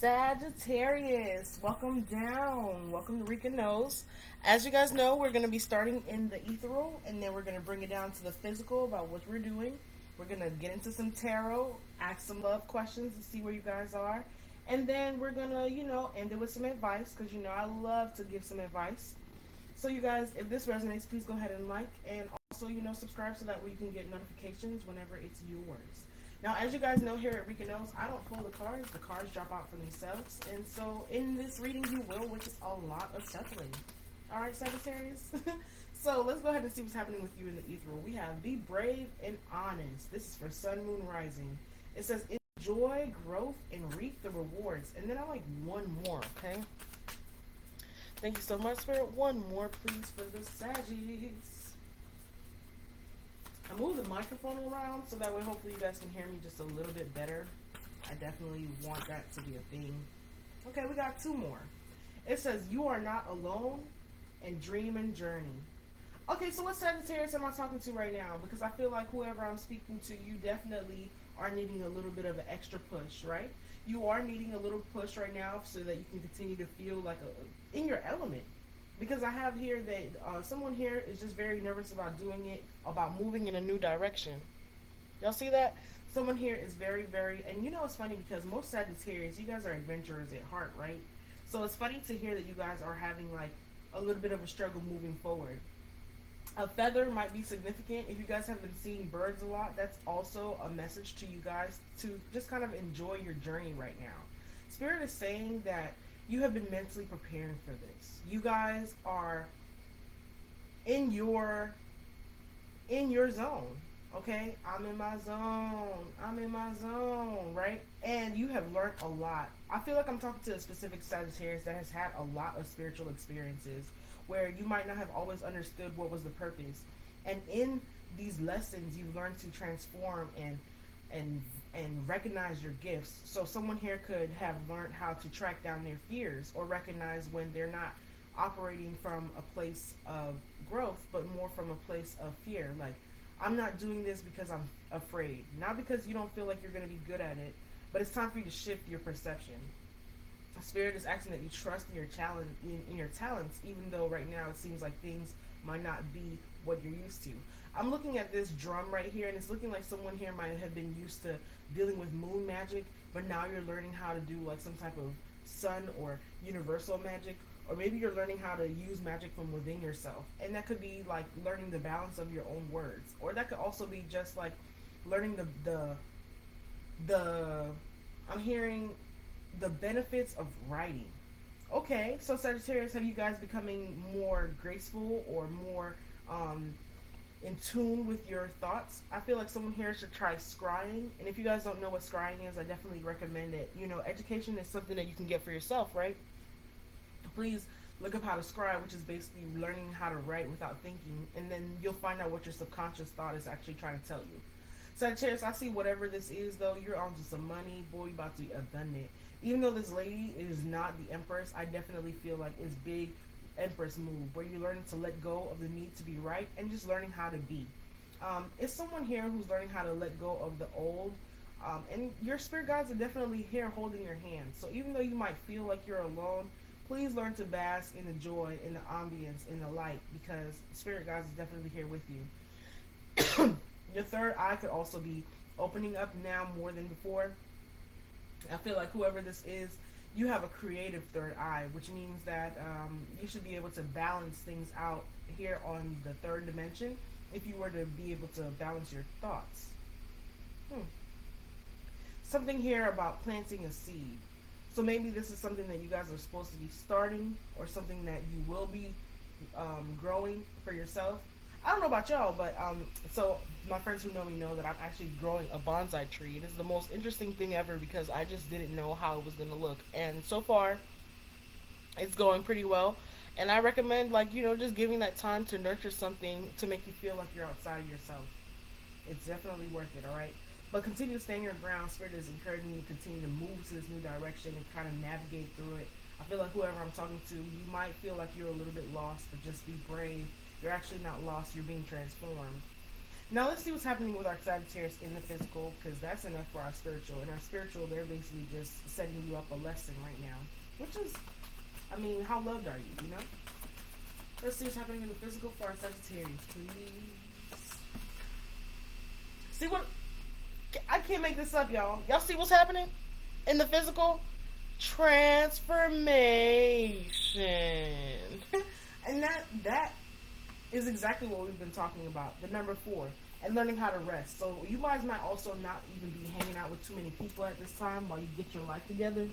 Sagittarius, welcome down. Welcome to Rika Knows. As you guys know, we're going to be starting in the ethereal and then we're going to bring it down to the physical about what we're doing. We're going to get into some tarot, ask some love questions to see where you guys are. And then we're going to, end it with some advice because, I love to give some advice. So, you guys, if this resonates, please go ahead and like and also, subscribe so that way you can get notifications whenever it's yours. Now, as you guys know, here at Rika Knows, I don't pull the cards drop out for themselves. And so in this reading, you will, which is a lot of shuffling. All right, Sagittarius? So let's go ahead and see what's happening with you in the ethereal. We have be brave and honest. This is for Sun, Moon, Rising. It says enjoy growth and reap the rewards. And then I like one more, okay? Thank you so much, Spirit. One more, please, for the Saggies. I moved the microphone around so that way hopefully you guys can hear me just a little bit better. I definitely want that to be a thing. Okay, we got two more. It says, you are not alone and dream and journey. Okay, so what Sagittarius am I talking to right now? Because I feel like whoever I'm speaking to, you definitely are needing a little bit of an extra push, right? You are needing a little push right now so that you can continue to feel like in your element. Because I have here that someone here is just very nervous about doing it, about moving in a new direction. Y'all see that? Someone here is very, very, and it's funny because most Sagittarius, you guys are adventurers at heart, right? So it's funny to hear that you guys are having like a little bit of a struggle moving forward. A feather might be significant. If you guys have been seeing birds a lot, that's also a message to you guys to just kind of enjoy your journey right now. Spirit is saying that you have been mentally preparing for this. You guys are in your zone. Okay? I'm in my zone, right? And you have learned a lot. I feel like I'm talking to a specific Sagittarius that has had a lot of spiritual experiences where you might not have always understood what was the purpose. And in these lessons, you've learned to transform and recognize your gifts. So someone here could have learned how to track down their fears or recognize when they're not operating from a place of growth, but more from a place of fear. Like, I'm not doing this because I'm afraid. Not because you don't feel like you're going to be good at it, but it's time for you to shift your perception. Spirit is asking that you trust in your talents, even though right now it seems like things might not be what you're used to. I'm looking at this drum right here, and it's looking like someone here might have been used to dealing with moon magic, but now you're learning how to do like some type of sun or universal magic, or maybe you're learning how to use magic from within yourself. And that could be like learning the balance of your own words, or that could also be just like learning the I'm hearing the benefits of writing. Okay, so Sagittarius, have you guys becoming more graceful or more in tune with your thoughts? I feel like someone here should try scrying. And if you guys don't know what scrying is, I definitely recommend it. Education is something that you can get for yourself, right? Please look up how to scry, which is basically learning how to write without thinking. And then you'll find out what your subconscious thought is actually trying to tell you. Sagittarius, I see whatever this is, though, you're on to some money. Boy, you're about to be abundant. Even though this lady is not the Empress, I definitely feel like it's big Empress move, where you're learning to let go of the need to be right and just learning how to be. It's someone here who's learning how to let go of the old, and your spirit guides are definitely here holding your hand. So even though you might feel like you're alone, please learn to bask in the joy, in the ambience, in the light, because spirit guides is definitely here with you. Your third eye could also be opening up now more than before. I feel like whoever this is, you have a creative third eye, which means that you should be able to balance things out here on the third dimension if you were to be able to balance your thoughts. Something here about planting a seed. So maybe this is something that you guys are supposed to be starting, or something that you will be growing for yourself. I don't know about y'all, but so my friends who know me know that I'm actually growing a bonsai tree. It is the most interesting thing ever because I just didn't know how it was going to look. And so far, it's going pretty well. And I recommend, just giving that time to nurture something to make you feel like you're outside of yourself. It's definitely worth it, all right? But continue to stand your ground. Spirit is encouraging you to continue to move to this new direction and kind of navigate through it. I feel like whoever I'm talking to, you might feel like you're a little bit lost, but just be brave. You're actually not lost. You're being transformed. Now let's see what's happening with our Sagittarius in the physical, because that's enough for our spiritual. And our spiritual, they're basically just setting you up a lesson right now, which is, I mean, how loved are you? You know. Let's see what's happening in the physical for our Sagittarius, please. See what? I can't make this up, y'all. Y'all see what's happening in the physical? Transformation. And that is exactly what we've been talking about. The number 4. And learning how to rest. So you guys might also not even be hanging out with too many people at this time while you get your life together.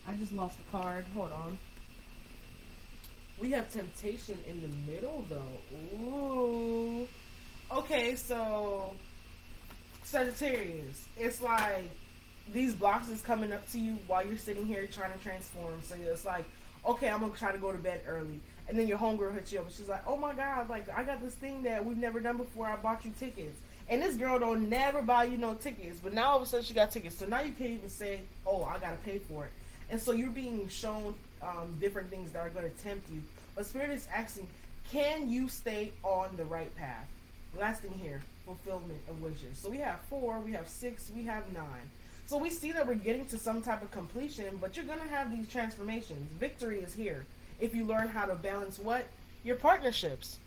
I just lost the card. Hold on. We have temptation in the middle, though. Ooh. Okay, so Sagittarius, it's like these blocks is coming up to you while you're sitting here trying to transform. So it's like, okay, I'm gonna try to go to bed early, and then your homegirl hits you up, and she's like, oh my god, like I got this thing that we've never done before. I bought you tickets, and this girl don't never buy you no tickets, but now all of a sudden she got tickets. So now you can't even say, oh, I gotta pay for it, and so you're being shown different things that are gonna tempt you. But Spirit is asking, can you stay on the right path? Last thing here, fulfillment of wishes. So we have 4, we have 6, we have 9. So we see that we're getting to some type of completion, but you're going to have these transformations. Victory is here if you learn how to balance what? Your partnerships.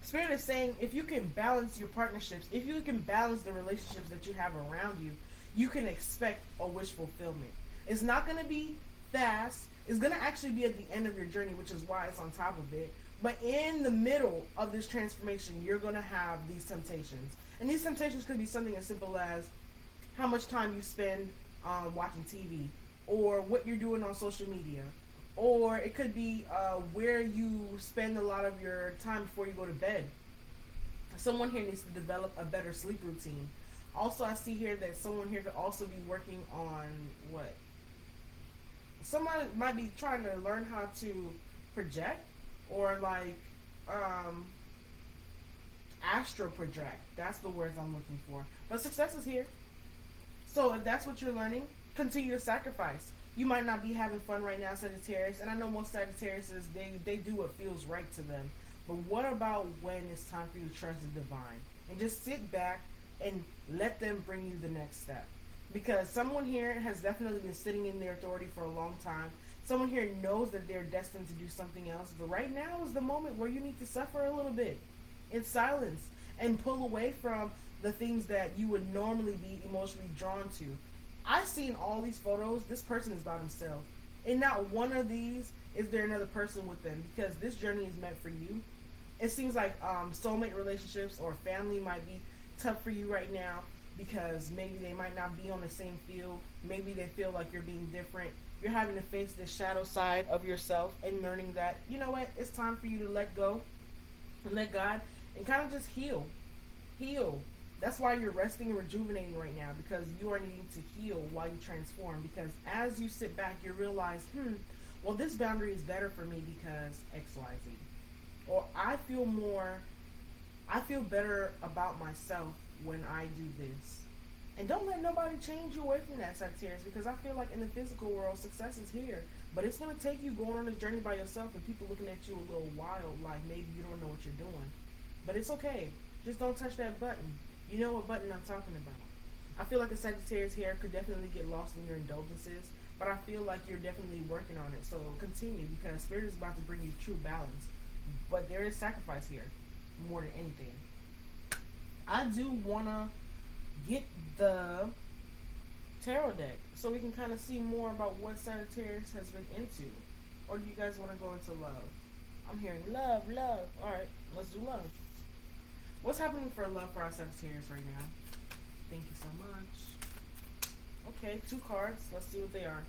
Spirit is saying if you can balance your partnerships, if you can balance the relationships that you have around you, you can expect a wish fulfillment. It's not going to be fast. It's going to actually be at the end of your journey, which is why it's on top of it. But in the middle of this transformation, you're going to have these temptations. And these temptations could be something as simple as how much time you spend watching TV, or what you're doing on social media, or it could be where you spend a lot of your time before you go to bed. Someone here needs to develop a better sleep routine. Also, I see here that someone here could also be working on what? Someone might be trying to learn how to project, or like astral project. That's the words I'm looking for. But success is here. So if that's what you're learning, continue to sacrifice. You might not be having fun right now, Sagittarius, and I know most Sagittarius, they do what feels right to them. But what about when it's time for you to trust the divine? And just sit back and let them bring you the next step. Because someone here has definitely been sitting in their authority for a long time. Someone here knows that they're destined to do something else. But right now is the moment where you need to suffer a little bit in silence and pull away from the things that you would normally be emotionally drawn to. I've seen all these photos. This person is by themselves. And not one of these is there another person with them, because this journey is meant for you. It seems like soulmate relationships or family might be tough for you right now, because maybe they might not be on the same field. Maybe they feel like you're being different. You're having to face the shadow side of yourself and learning that, you know what, it's time for you to let go and let God and kind of just heal. Heal. That's why you're resting and rejuvenating right now, because you are needing to heal while you transform. Because as you sit back, you realize, well, this boundary is better for me because X, Y, Z. Or I feel better about myself when I do this. And don't let nobody change you away from that, Sagittarius, because I feel like in the physical world, success is here. But it's going to take you going on a journey by yourself and people looking at you a little wild, like maybe you don't know what you're doing. But it's okay. Just don't touch that button. You know what button I'm talking about. I feel like a Sagittarius here could definitely get lost in your indulgences, but I feel like you're definitely working on it. So continue, because Spirit is about to bring you true balance. But there is sacrifice here, more than anything. I do want to get the tarot deck so we can kind of see more about what Sagittarius has been into. Or do you guys want to go into love? I'm hearing love, love. Alright, let's do love. What's happening for love for our Sagittarius right now? Thank you so much. Okay, 2 cards. Let's see what they are.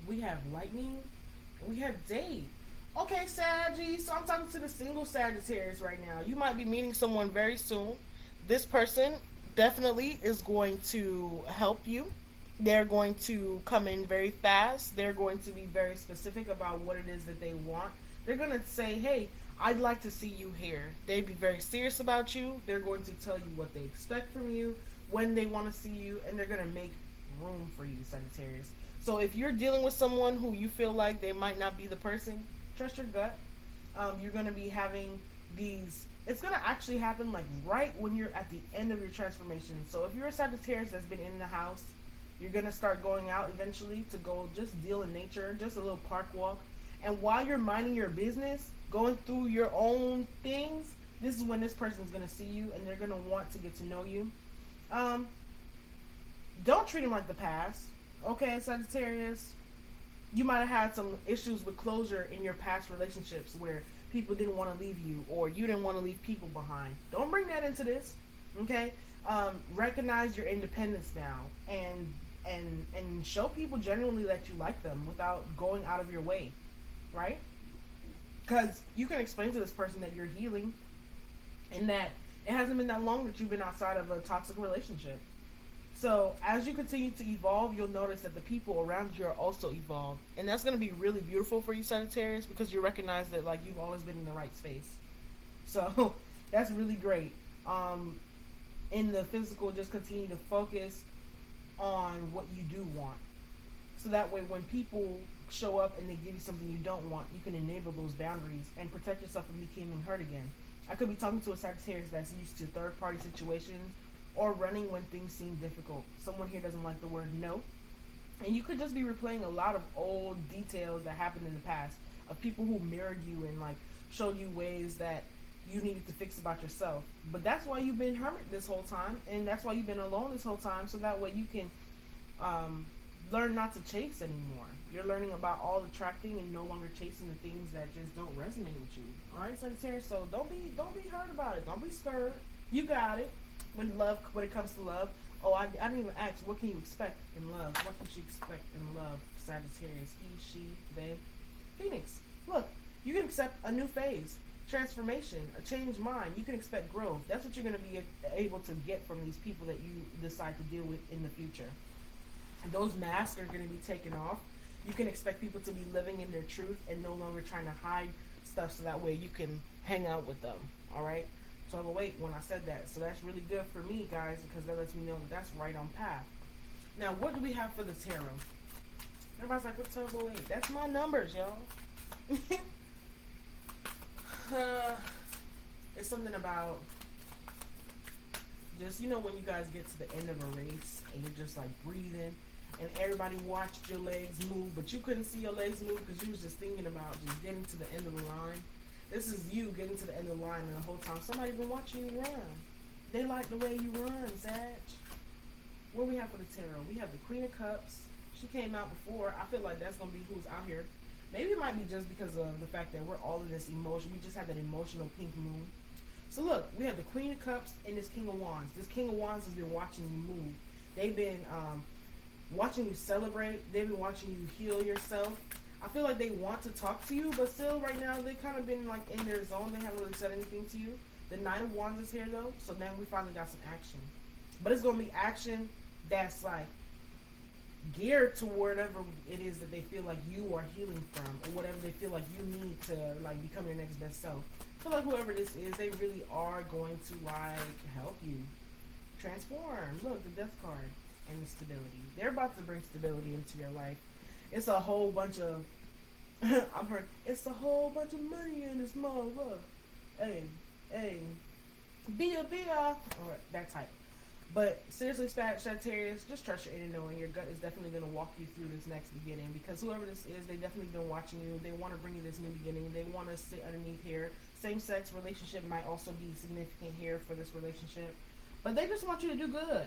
We have lightning. We have date. Okay, Saggy. So I'm talking to the single Sagittarius right now. You might be meeting someone very soon. This person definitely is going to help you. They're going to come in very fast. They're going to be very specific about what it is that they want. They're going to say, hey, I'd like to see you here. They'd be very serious about you. They're going to tell you what they expect from you, when they want to see you, and they're going to make room for you, Sagittarius. So if you're dealing with someone who you feel like they might not be the person, trust your gut. You're going to be having these, it's gonna actually happen like right when you're at the end of your transformation. So if you're a Sagittarius that's been in the house, you're gonna start going out eventually to go just deal in nature, just a little park walk. And while you're minding your business, going through your own things, this is when this person's gonna see you and they're gonna want to get to know you. Um, don't treat them like the past. Okay, Sagittarius, you might have had some issues with closure in your past relationships where people didn't want to leave you or you didn't want to leave people behind. Don't bring that into this. Okay, recognize your independence now and show people genuinely that you like them without going out of your way, right? Because you can explain to this person that you're healing and that it hasn't been that long that you've been outside of a toxic relationship. So as you continue to evolve, you'll notice that the people around you are also evolved, and that's going to be really beautiful for you, Sagittarius, because you recognize that like you've always been in the right space. So that's really great. In the physical, just continue to focus on what you do want, so that way when people show up and they give you something you don't want, you can enable those boundaries and protect yourself from becoming hurt again. I could be talking to a Sagittarius that's used to third-party situations or running when things seem difficult. Someone here doesn't like the word no. And you could just be replaying a lot of old details that happened in the past of people who mirrored you and like showed you ways that you needed to fix about yourself. But that's why you've been hermit this whole time, and that's why you've been alone this whole time, so that way you can learn not to chase anymore. You're learning about all attracting and no longer chasing the things that just don't resonate with you. All right, Sagittarius. So don't be hurt about it. Don't be scared. You got it. When it comes to love. Oh, I didn't even ask. What can you expect in love? What can you expect in love, Sagittarius? He, she, they, Phoenix. Look, you can accept a new phase, transformation, a changed mind. You can expect growth. That's what you're going to be able to get from these people that you decide to deal with in the future. And those masks are going to be taken off. You can expect people to be living in their truth and no longer trying to hide stuff, so that way you can hang out with them. All right. So I'm awake when I said that. So that's really good for me, guys, because that lets me know that that's right on path. Now, what do we have for the tarot? Everybody's like, what's Turbo 8? That's my numbers, y'all. It's something about just, when you guys get to the end of a race and you're just like breathing and everybody watched your legs move, but you couldn't see your legs move because you was just thinking about just getting to the end of the line. This is you getting to the end of the line, and the whole time somebody been watching you run. They like the way you run, Sag. What do we have for the tarot? We have the Queen of Cups. She came out before. I feel like that's going to be who's out here. Maybe it might be just because of the fact that we're all in this emotion. We just had that emotional pink moon. So look, we have the Queen of Cups and this King of Wands. This King of Wands has been watching you move. They've been watching you celebrate. They've been watching you heal yourself. I feel like they want to talk to you, but still right now they kind of been like in their zone. They haven't really said anything to you. The Knight of Wands is here though, so now we finally got some action. But it's going to be action that's like geared to whatever it is that they feel like you are healing from, or whatever they feel like you need to like become your next best self. I feel like whoever this is, they really are going to like help you transform. Look, the Death card and the stability. They're about to bring stability into your life. It's a whole bunch of I've heard it's a whole bunch of money in this motherfucker. Hey, be a or that type. But seriously, Sagittarius, just trust your inner knowing. Your gut is definitely going to walk you through this next beginning, because whoever this is, they definitely been watching you. They want to bring you this new beginning. They want to sit underneath here. Same-sex relationship might also be significant here for this relationship. But they just want you to do good.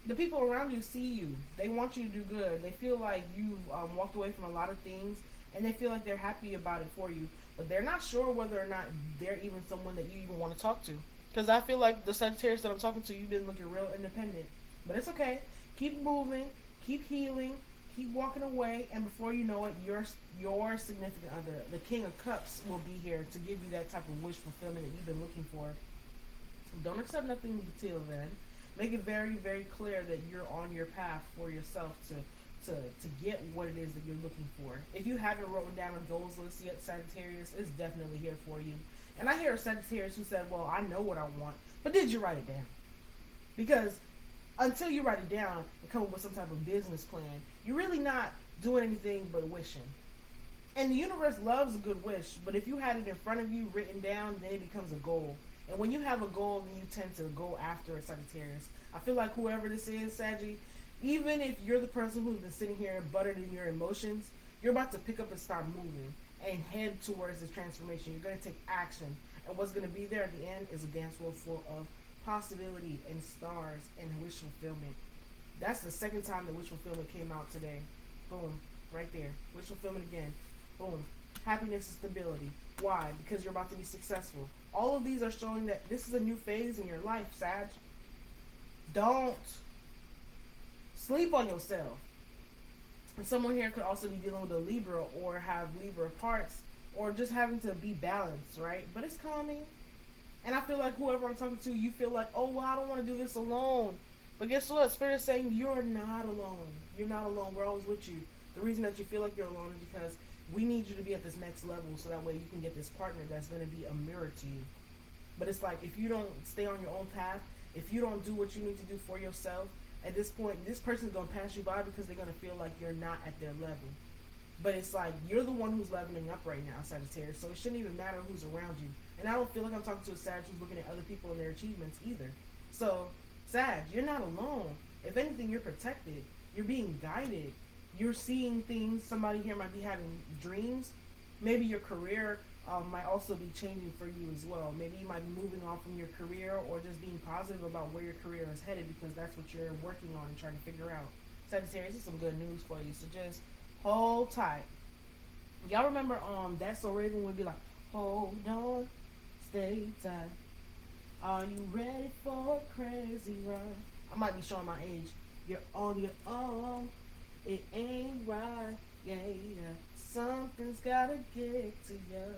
The people around you see you. They want you to do good. They feel like you've walked away from a lot of things, and they feel like they're happy about it for you. But they're not sure whether or not they're even someone that you even want to talk to. Because I feel like the Sagittarius that I'm talking to, you've been looking real independent. But it's okay. Keep moving. Keep healing. Keep walking away. And before you know it, your significant other, the King of Cups, will be here to give you that type of wish fulfillment that you've been looking for. Don't accept nothing until then. Make it very, very clear that you're on your path for yourself to get what it is that you're looking for. If you haven't written down a goals list yet, Sagittarius, it's definitely here for you. And I hear a Sagittarius who said, well, I know what I want, but did you write it down? Because until you write it down and come up with some type of business plan, you're really not doing anything but wishing. And the universe loves a good wish, but if you had it in front of you written down, then it becomes a goal. And when you have a goal, then you tend to go after it, Sagittarius. I feel like whoever this is, Saggy, even if you're the person who's been sitting here buttered in your emotions, you're about to pick up and start moving and head towards this transformation. You're going to take action. And what's going to be there at the end is a dance floor full of possibility and stars and wish fulfillment. That's the second time that wish fulfillment came out today. Boom. Right there. Wish fulfillment again. Boom. Happiness and stability. Why? Because you're about to be successful. All of these are showing that this is a new phase in your life, Sag. Don't sleep on yourself. And someone here could also be dealing with a Libra or have Libra parts or just having to be balanced, right? But it's calming. And I feel like whoever I'm talking to, you feel like, oh, well, I don't want to do this alone. But guess what? Spirit is saying you're not alone. You're not alone. We're always with you. The reason that you feel like you're alone is because we need you to be at this next level so that way you can get this partner that's going to be a mirror to you. But it's like if you don't stay on your own path, if you don't do what you need to do for yourself, at this point, this person's going to pass you by because they're going to feel like you're not at their level. But it's like you're the one who's leveling up right now, Sagittarius, so it shouldn't even matter who's around you. And I don't feel like I'm talking to a Sag who's looking at other people and their achievements either. So, Sag, you're not alone. If anything, you're protected. You're being guided. You're seeing things. Somebody here might be having dreams. Maybe your career might also be changing for you as well. Maybe you might be moving on from your career or just being positive about where your career is headed because that's what you're working on and trying to figure out. Sagittarius, this is some good news for you. So just hold tight. Y'all remember That's So Raven would be like, hold on, stay tight. Are you ready for a crazy ride? I might be showing my age. You're on your own. It ain't right. Yeah, yeah. Something's gotta get to you.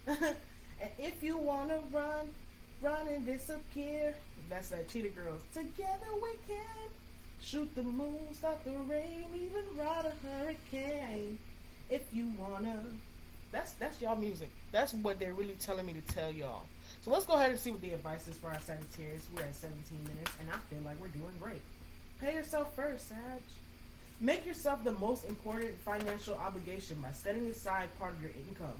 And if you wanna run and disappear. That's that Cheetah Girls. Together we can shoot the moon, stop the rain, even ride a hurricane. If you wanna. That's y'all music. That's what they're really telling me to tell y'all. So let's go ahead and see what the advice is for our Sagittarius. We're at 17 minutes, and I feel like we're doing great. Pay yourself first, Sag. Make yourself the most important financial obligation by setting aside part of your income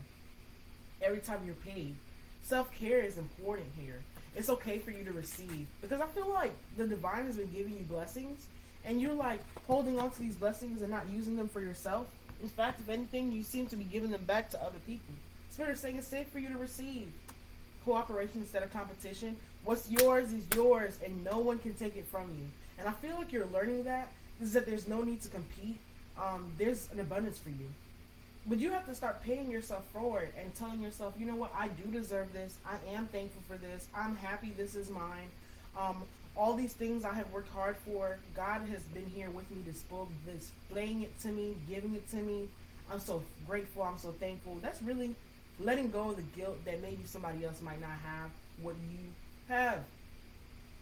every time you're paid. Self-care is important here. It's okay for you to receive. Because I feel like the divine has been giving you blessings, and you're like holding on to these blessings and not using them for yourself. In fact, if anything, you seem to be giving them back to other people. Spirit is saying it's safe for you to receive. Cooperation instead of competition. What's yours is yours, and no one can take it from you. And I feel like you're learning that. Is that there's no need to compete. There's an abundance for you. But you have to start paying yourself forward and telling yourself, you know what, I do deserve this. I am thankful for this. I'm happy this is mine. All these things I have worked hard for, God has been here with me, displaying it to me, giving it to me. I'm so grateful. I'm so thankful. That's really letting go of the guilt that maybe somebody else might not have what you have.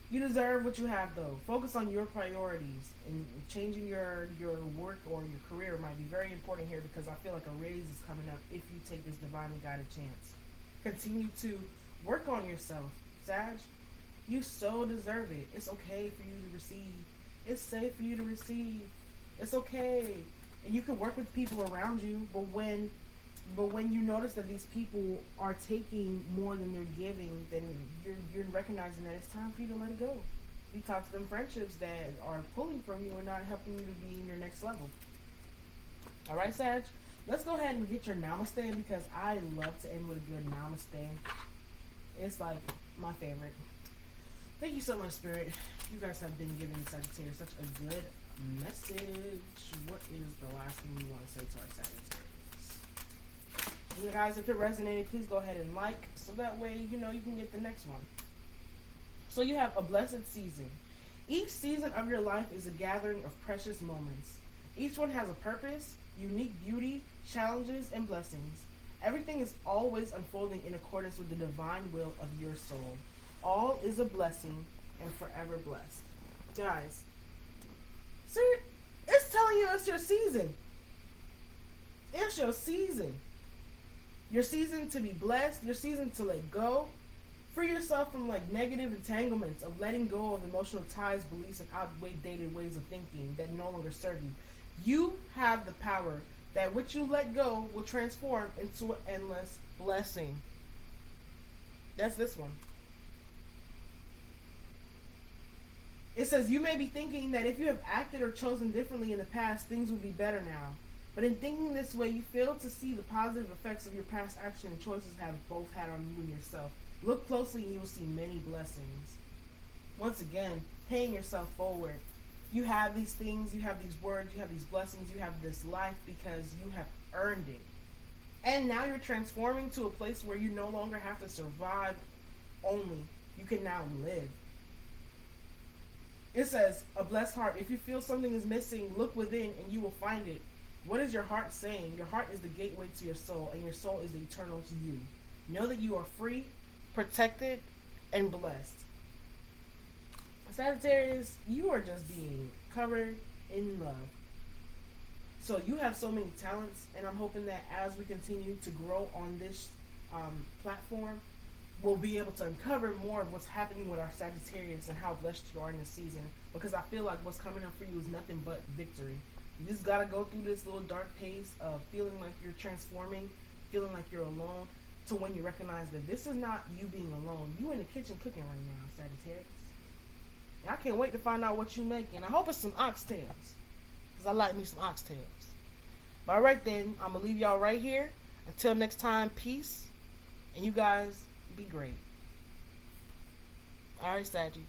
You deserve what you have, though. Focus on your priorities, and changing your work or your career might be very important here because I feel like a raise is coming up if you take this divinely guided chance. Continue to work on yourself, Sag. You so deserve it. It's okay for you to receive. It's safe for you to receive. It's okay. And you can work with people around you, but when you notice that these people are taking more than they're giving, then you're recognizing that it's time for you to let it go. You talk to them friendships that are pulling from you and not helping you to be in your next level. All right, Sag? Let's go ahead and get your namaste in because I love to end with a good namaste. It's like my favorite. Thank you so much, Spirit. You guys have been giving Sagittarius such a good message. What is the last thing you want to say to our Sagittarius? You guys, if it resonated, please go ahead and like, so that way, you can get the next one. So you have a blessed season. Each season of your life is a gathering of precious moments. Each one has a purpose, unique beauty, challenges, and blessings. Everything is always unfolding in accordance with the divine will of your soul. All is a blessing and forever blessed. Guys, see, it's telling you it's your season. It's your season. Your season to be blessed, your season to let go. Free yourself from negative entanglements of letting go of emotional ties, beliefs, and outdated ways of thinking that no longer serve you. You have the power that what you let go will transform into an endless blessing. That's this one. It says, you may be thinking that if you have acted or chosen differently in the past, things will be better now. But in thinking this way, you fail to see the positive effects of your past action and choices have both had on you and yourself. Look closely and you will see many blessings. Once again, paying yourself forward. You have these things, you have these words, you have these blessings, you have this life because you have earned it. And now you're transforming to a place where you no longer have to survive only. You can now live. It says, a blessed heart. If you feel something is missing, look within and you will find it. What is your heart saying? Your heart is the gateway to your soul, and your soul is the eternal to you. Know that you are free, protected, and blessed. Sagittarius, you are just being covered in love. So you have so many talents, and I'm hoping that as we continue to grow on this platform, we'll be able to uncover more of what's happening with our Sagittarius and how blessed you are in this season. Because I feel like what's coming up for you is nothing but victory. You just got to go through this little dark phase of feeling like you're transforming, feeling like you're alone, to when you recognize that this is not you being alone. You in the kitchen cooking right now, Sagittarius. And I can't wait to find out what you make. And I hope it's some oxtails, because I like me some oxtails. But all right then, I'm going to leave y'all right here. Until next time, peace. And you guys be great. All right, Saggy.